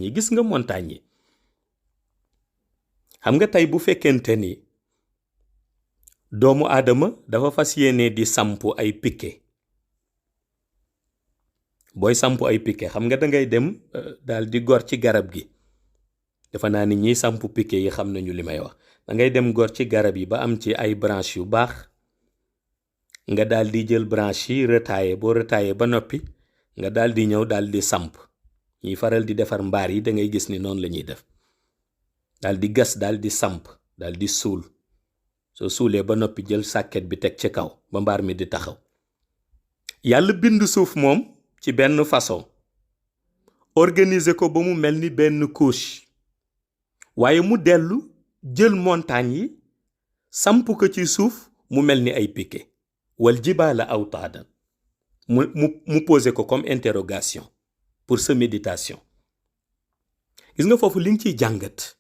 yi gis nga montagne yi xam nga tey bu fekkente ni doomu aadama dafa fas yéene di sampu ay piquet booy sampu ay piquet xam nga da ngay dem daal di gor ci garab gi dafa naa ni ñiy sampu piquet yi xam nañu li may wax da ngay dem gor ci garab yi ba am ci ay branche yu baax nga daal di jël branche yi retaillé boo retaillé ba noppi nga daal di ñëw daal di samp ñiy faral di defar mbaar yi da ngay gis ni noonu la ñuy def daal di gas daal di samp daal di suul soo suulee ba noppi jël sàkket bi teg ci kaw ba mbaar mi di taxaw yàlla bind suuf moom ci benn façon organiser ko ba mu mel ni benn couche waaye mu dellu jël montagne yi samp ko ci suuf mu mel ni ay piquet wal jibaala awtaadan mu posé ko comme interrogation pour sa méditation gis nga foofu li nga ciy jàngat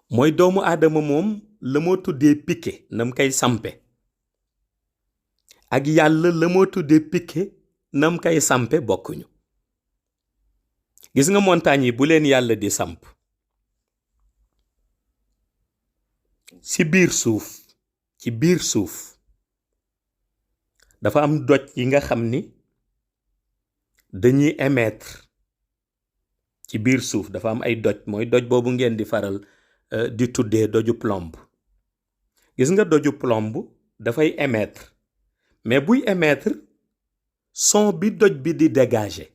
mooy doomu aadama moom la moo tuddee piquet nam koy sampe ak yàlla la moo tuddee piquet nam koy sampe bokkuñu gis nga montagne yi bu leen yàlla di samp ci biir suuf dafa am doj yi nga xam ni dañuy émettre ci biir suuf dafa am ay doj mooy doj boobu ngeen di faral di tuddee doju plomb gis nga doju plomb dafay émettre mais buy émettre son bi doj bi di dégager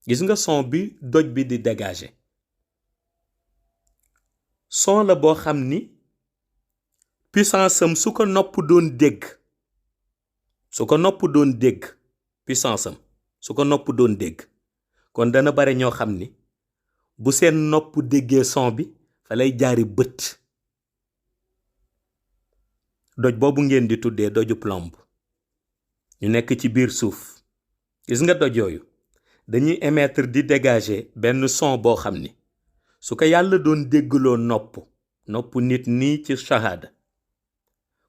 gis nga son bi doj bi di dégager son la boo xam ni puissance am su ko nopp doon dégg puissance am su ko nopp doon dégg kon dana bare ñoo xam ni bu seen nopp déggee son bi fa lay jaari bët doj boobu ngeen di tuddee doju plomb ñu nekk ci biir suuf gis nga doj yooyu dañuy émettre di dégager benn son boo xam ni su ko yàlla doon déggloo nopp nit nii ci shahada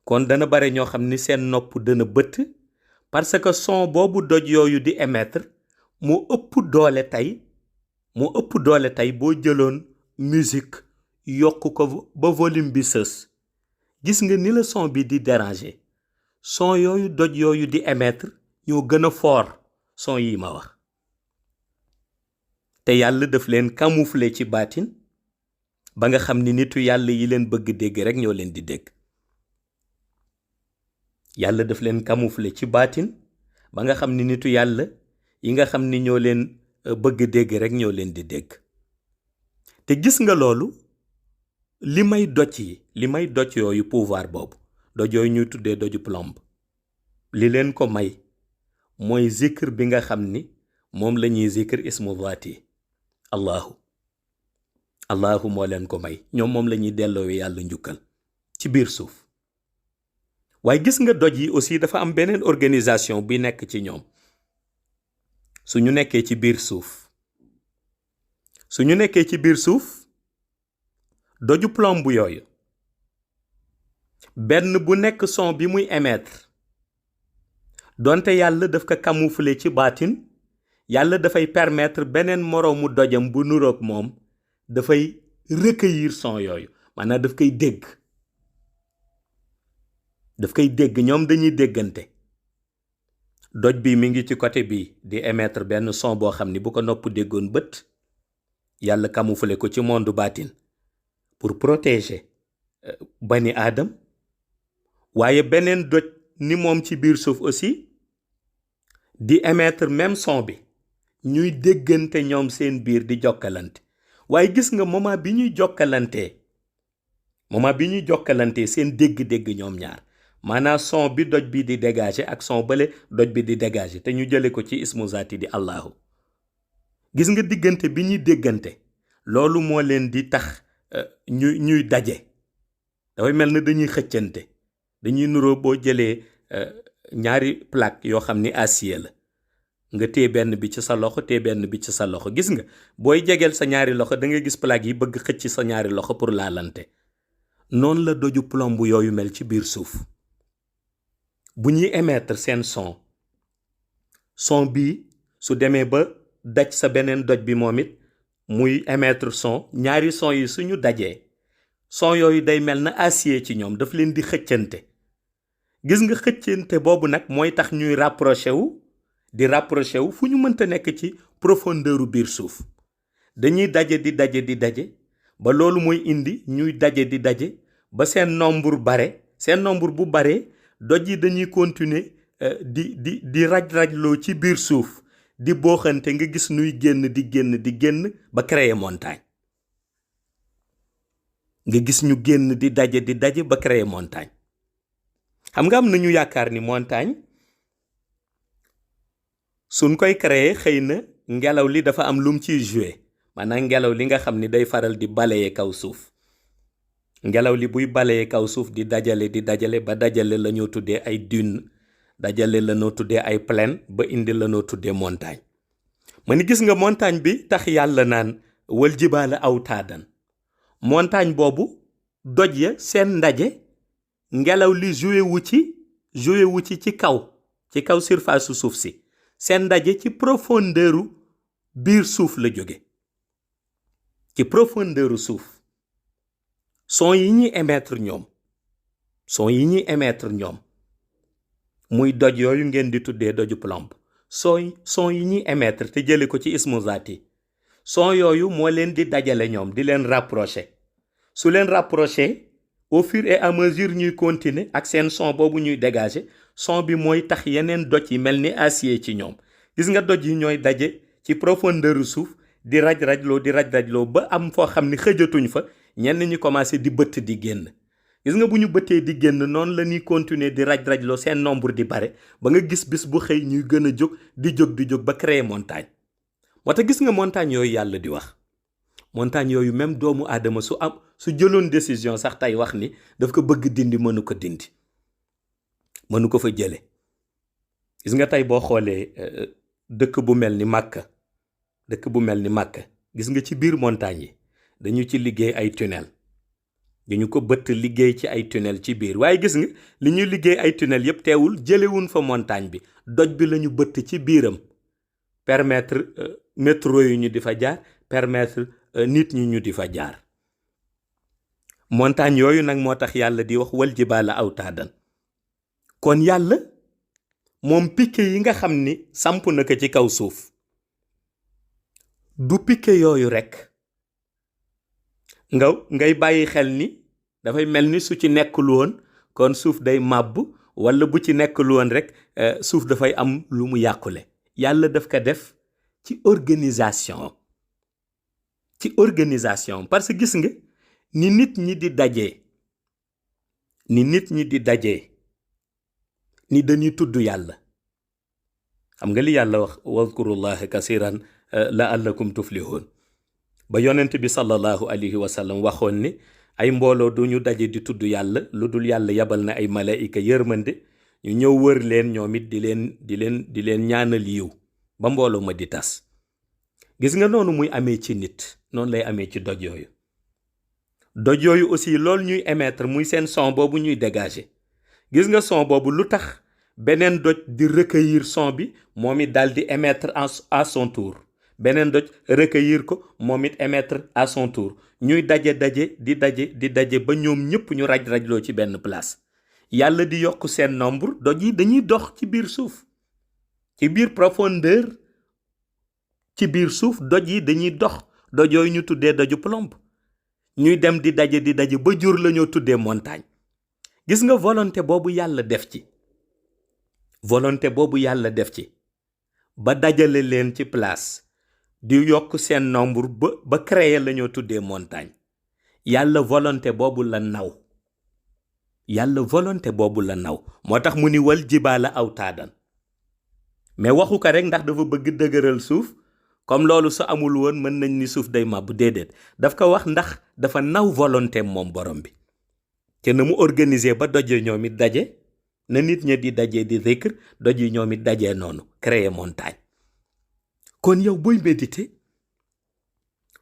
kon dana bare ñoo xam ni seen nopp dana bëtt parce que son boobu doj yooyu di émettre moo ëpp doole tey boo jëloon musique yokk ko ba volume bi sës gis nga ni la son bi di déranger son yooyu doj yooyu di émettre ñoo gën a fort son yi ma wax te yàlla daf leen camoufler ci baatin ba nga xam ni nitu yàlla yi leen bëgg dégg rek ñoo leen di dégg yàlla daf leen camoufler ci baatin ba nga xam ni nitu yàlla yi nga xam ni ñoo leen bëgg dégg rek ñoo leen di dégg te gis nga loolu li may doj yooyu pouvoir boobu doj yooyu ñuy tuddee doju plomb li leen ko may mooy zikr bi nga xam ni moom la ñuy zikr ismu zaati allahu moo leen ko may ñoom moom la ñuy delloowe yàlla njukkal ci biir suuf waaye gis nga doj yi aussi dafa am beneen organisation bi nekk ci ñoom su ñu nekkee ci biir suuf doju plomb yooyu benn bu nekk son bi muy émettre donte yàlla daf ko camoufler ci baatin yàlla dafay permettre beneen moroomu dojam bu nuroog moom dafay recueillir son yooyu maanaam daf koy dégg ñoom dañuy déggante doj bi mi ngi ci côté bi di émettre benn son boo xam ni bu ko nopp déggoon bët yàlla camoufler ko ci monde baatin pour protéger bani aadam waaye beneen doj ni moom ci biir suuf aussi di émettre même son bi ñuy déggante ñoom seen biir di jokkalante waaye gis nga moment bi ñuy jokkalante seen dégg-dégg ñoom ñaar maanaam son bi doj bi di dégager ak son bële doj bi di dégager te ñu jële ko ci ismu zaati di allahu gis nga diggante bi ñuy déggante loolu moo leen di tax ñuy daje dafay mel na dañuy xëccante dañuy nuroo boo jëlee ñaari plaque yoo xam ni acier la nga téye benn bi ci sa loxo téye benn bi ci sa loxo gis nga booy jegeel sa ñaari loxo da nga gis plaque yi bëgg xëcc sa ñaari loxo pour laalante noonu la doju plomb yooyu mel ci biir suuf bu ñuy émettre seen son bi su demee ba daj sa beneen doj bi moom it muy émettre son. ñaari son yi suñu dajee son yooyu day mel na acier ci ñoom, daf leen di xëccante. gis nga xëccante boobu nag mooy tax ñuy rapproché wu fu ñu mënta nekk ci profondeur biir suuf. dañuy daje di daje ba loolu mooy indi ñuy daje di daje ba seen nombre bu bare doj yi dañuy continuer di raj-rajloo ci biir suuf, di booxante, nga gis nuy génn ba créer montagne. nga gis ñu génn di daje ba créer montagne. xam nga am na ñu yaakaar ni montagne suñ koy créer xëy na ngelaw li dafa am lum ciy jouer, maanaam ngelaw li nga xam ni day faral di balayer kaw suuf. ngelaw li buy balayer kaw suuf di dajale ba dajale la ñoo tuddee ay dune, dajale la ñoo tuddee ay plaine, ba indi la ñoo tuddee montagne. ma ni gis nga montagne bi tax yàlla naan wal jibaala awtaadan. montagne boobu doj ya seen ndaje ngelaw li joué wu ci ci kaw surface su suuf si. seen ndaje ci profondeur biir suuf la jóge, ci profondeur suuf. son yi ñuy émettre ñoom muy doj yooyu ngeen di tuddee doju plomb, son yi ñuy émettre te jële ko ci ismu zaati, son yooyu moo leen di dajale ñoom, di leen rapprocher. su leen rapprocher au fur et à mesure ñuy continuer ak seen son boobu ñuy dégager, son bi mooy tax yeneen doj yi mel ni acier ci ñoom. gis nga doj yi ñooy daje ci profondeur suuf di raj-rajloo ba am foo xam ni xëjatuñ fa, ñenn ñi commencé di bëtt di génn. gis nga bu ñu bëttee di génn noonu la ñuy continuer di raj-rajloo, seen nombre di bare ba nga gis bis bu xëy ñuy gën a jóg ba créer montagne. moo tax gis nga montagne yooyu yàlla di wax, montagne yooyu même doomu aadama su jëloon décision sax tey wax ni daf ko bëgg dindi, mënu ko fa jële. gis nga tey boo xoolee dëkk bu mel ni Màkka gis nga ci biir montagne yi dañu ci liggéey ay tunnel, dañu ko bëtt liggéey ci ay tunnel ci biir. waaye gis nga li ñuy liggéey ay tunnel yépp teewul jëlewuñ fa montagne bi, doj bi lañu bëtt ci biiram, permettre métro yi ñu di fa jaar, permettre nit ñi ñu di fa jaar. montagne yooyu nag moo tax yàlla di wax wal jibaala awtaadan. kon yàlla moom piqué yi nga xam ni samp na ko ci kaw suuf, du piqué yooyu rekk ngay bàyyi xel ni dafay mel ni su ci nekkul woon kon suuf day màbb, walla bu ci nekkul woon rekk suuf dafay am lu mu yàqule. yàlla daf ko def ci organisation parce que gis nga ni nit ñi di dajee ni dañuy tudd yàlla. xam nga li yàlla wax wadkurullaha kasiran la'allakum tuflihun, ba yonent bi sallallahu alayhi wa sallam waxoon ni ay mbooloo du ñu daje di tudd yàlla lu dul yàlla yabal na ay malaayika yërmande ñu ñëw wër leen ñoom it di leen ñaanal yiw ba mbooloo ma di tas. gis nga noonu muy amee ci nit, noonu lay amee ci doj yooyu aussi loolu ñuy émettre muy seen son boobu ñuy dégager. gis nga son boobu lu tax beneen doj di recueillir son bi, moom it daal di émettre à son tour, beneen doj recueillir ko, moom it émettre à son tour, ñuy daje ba ñoom ñëpp ñu raj-rajloo ci benn place. yàlla di yokk seen nombre, doj yi dañuy dox ci biir suuf, ci biir profondeur, ci biir suuf doj yi dañuy dox, doj yooyu ñu tuddee doju plomb, ñuy dem di daje ba jur la ñoo tuddee montagne. gis nga volonté boobu yàlla def ci ba dajale leen ci place, di yokk seen nombre ba créer la ñoo tuddee montagne. yàlla volonté boobu la naw, moo tax mu ni wal jibaala awtaadan. mais waxu ko rek ndax dafa bëgg dëgëral suuf, comme loolu su amul woon mën nañ ni suuf day màbb. déedéet, daf ko wax ndax dafa naw volonté moom borom bi, te na mu organiser ba doj ñoom it daje, na nit ña di daje di zikr, doj yi ñoom it daje noonu créer montagne. kon yow booy méditer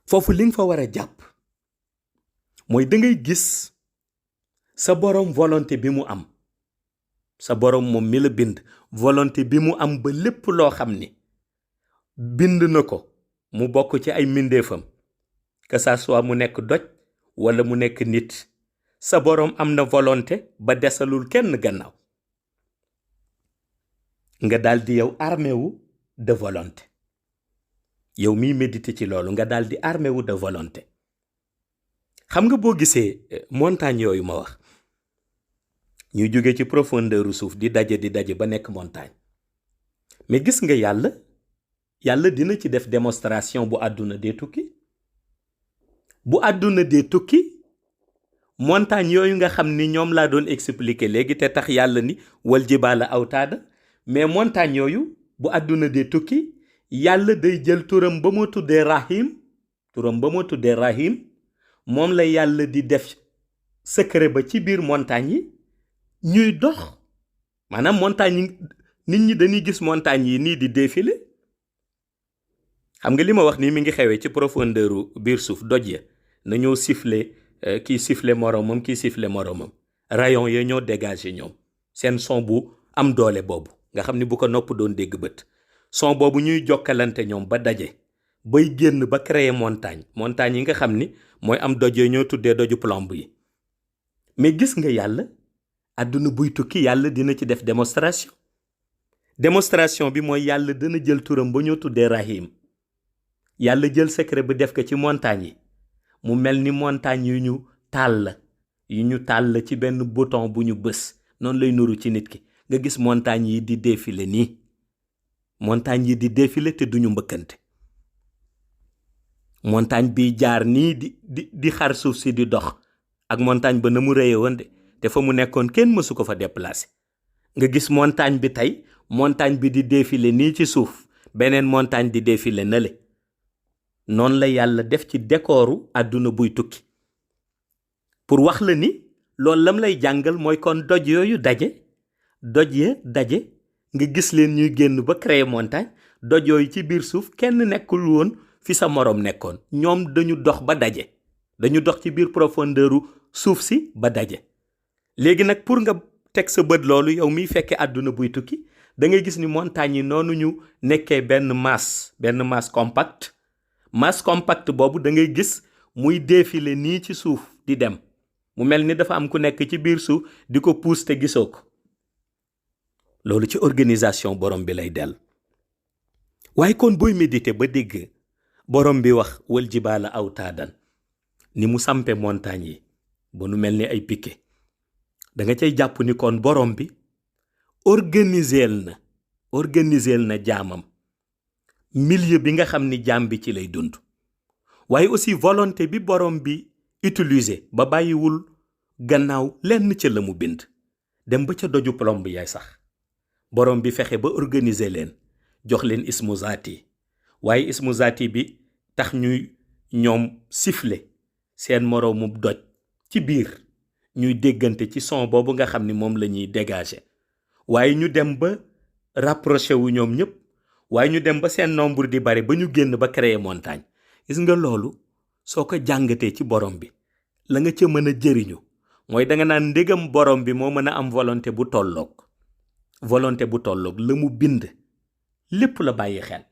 foofu li nga fa war a jàpp mooy da ngay gis sa borom volonté bi mu am, sa borom moom mi la bind volonté bi mu am ba lépp loo xam ni bind na ko mu bokk ci ay mbindeefam que ça soit mu nekk doj wala mu nekk nit sa boroom am na volonté ba desalul kenn gannaaw nga daldi yow armé wu de volonté yow miy méditer ci loolu nga daldi armé wu de volonté xam nga boo gisee montagne yooyu ma wax ñuy jóge ci profondeur u suuf di daje ba nekk montagne mais gis nga yàlla dina ci def démonstration bu àdduna dee tukki montagne yooyu nga xam ni ñoom laa doon expliquer léegi te tax yàlla ni wal jibaala awtaada mais montagne yooyu bu àdduna dee tukki yàlla day jël turam ba moo tuddee rahim moom la yàlla di def secret ba ci biir montagne yi ñuy dox maanaam montagne yi nit ñi dañuy gis montagne yi nii di défilé xam nga li ma wax nii mi ngi xewee ci profondeur biir suuf doj ya na ñëw siffler kii siffler moromam rayon ya ñoo dégagé ñoom seen son bu am doole boobu nga xam ni bu ko nopp doon dégg bët son boobu ñuy jokkalante ñoom ba daje bay génn ba créer montagne yi nga xam ni mooy am doj ya ñoo tuddee doju plomb yi mais gis nga yàlla àdduna buy tukki yàlla dina ci def démonstration bi mooy yàlla dana jël turam ba ñoo tuddee rahim yàlla jël secret bi def ko ci montagne yi mu mel ni montagne yu ñu tàll ci benn bouton bu ñu bës noonu lay nuru ci nit ki nga gis montagne yi di défilé nii montagne yi di défilé te duñu mbëkkante montagne bi jaar nii di xar suuf si di dox ak montagne ba na mu rëye woon de te fa mu nekkoon kenn mësu ko fa déplacé nga gis montagne bi tey montagne bi di défilé nii ci suuf beneen montagne di défilé nale noonu la yàlla def ci décoru àdduna buy tukki pour wax la ni loolu lam lay jàngal mooy kon doj yooyu daje nga gis leen ñuy génn ba créer montagne doj yooyu ci biir suuf kenn nekkul woon fi sa moroom nekkoon ñoom dañu dox ba daje dañu dox ci biir profondeur suuf si ba daje léegi nag pour nga teg sa bët loolu yow miy fekkee àdduna buy tukki da ngay gis ni montagne yi noonu ñu nekkee benn masse compact boobu da ngay gis muy défilé nii ci suuf di dem mu mel ni dafa am ku nekk ci biir suuf di ko pousse te gisoo ko loolu ci organisation borom bi lay dell waaye kon booy méditer ba dégg borom bi wax wal jibaala awtaadan ni mu sampe montagne yi ba nu mel ni ay piquet da nga cay jàpp ni kon borom bi organiseel na jaamam milieu bi nga xam ni jaam bi ci lay dund waaye aussi volonté bi borom bi utiliser ba bàyyiwul gannaaw lenn ca la mu bind dem ba ca doju plomb yaay sax borom bi fexe ba organiser leen jox leen ismu zaati waaye ismu zaati bi tax ñoom siffler seen moroomu doj ci biir ñuy déggante ci son boobu nga xam ni moom la ñuy dégager waaye ñu dem ba rapproché wu ñoom ñëpp waaye ñu dem ba seen nombre di bari ba ñu génn ba créer montagne gis nga loolu soo ko jàngatee ci borom bi la nga ca mën a jëriñu mooy danga naan ndégam borom bi moo mën a am volonté bu tolloog la mu bind lépp la bàyyi xel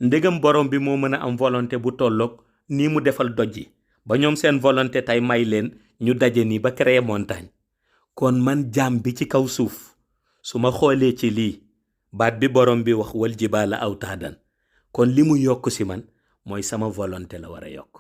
ndégam borom bi moo mën a am volonté bu tolloog nii mu defal doj yi ba ñoom seen volonté tey may leen ñu daje nii ba créer montagne kon man jaam bi ci kaw suuf su ma xoolee ci lii baat bi borom bi wax wal jibaala awtaadan kon li mu yokk si man mooy sama volonté la war a yokk